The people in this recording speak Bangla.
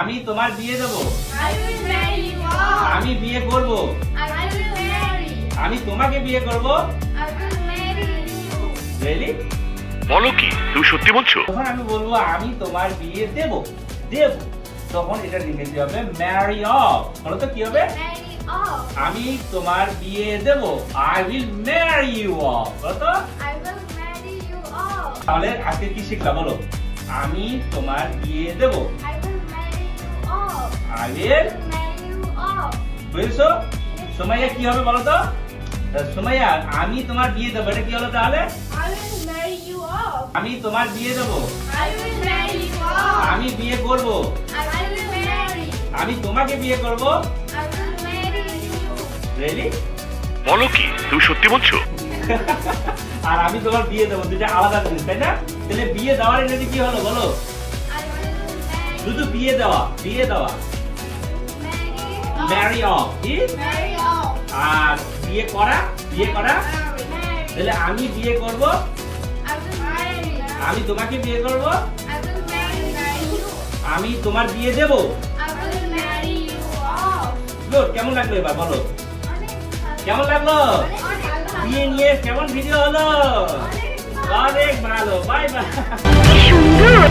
আমি তোমার বিয়ে দেব। I will marry you all. আমি বিয়ে করব। I will marry. আমি তোমাকে বিয়ে করব। I will marry you. Really? বলো কি তুমি সত্যি বলছো? তখন আমি বলবো আমি তোমার বিয়ে দেব দেব তখন এটা ইংরেজি হবে ম্যারি অফ। বলো তো কি হবে? Marry off. আমি তোমার বিয়ে দেব। I will marry you off। বলো তো? I will marry you off. তাহলে আজকে কি শিখলাম বলো? আমি তোমার বিয়ে দেব। I will marry you off. I will Marry you off. বুঝছো? সুমাইয়া কি হবে বলো তো? সুমাইয়া আমি তোমার বিয়ে দেব এটা কি হলো তাহলে? I will marry you off. আমি তোমার বিয়ে দেব। I will marry you off. আমি বিয়ে করব। I will marry. আমি তোমাকে বিয়ে করব। I will marry you. Really? বলো কি তুমি সত্যি বলছো? আর আমি তোমার বিয়ে দেবো দুটো আলাদা জিনিস তাই না? তাহলে বিয়ে দেওয়ার ইংরেজি কি হলো বলো? I will marry. শুধু বিয়ে দেওয়া বিয়ে দেওয়া Marry off. ম্যারি অফ কি? Marry off. আর বিয়ে করা বিয়ে করা Marry. তাহলে আমি বিয়ে করব। I will marry. আমি তোমাকে বিয়ে করব। I will marry you. আমি তোমার বিয়ে দেব। I will marry you off. Good. কেমন লাগলো এবার বলো? কেমন লাগলো? বিয়ে নিয়ে কেমন ভিডিও হলো? অনেক ভালো। Bye bye. সুন্দর।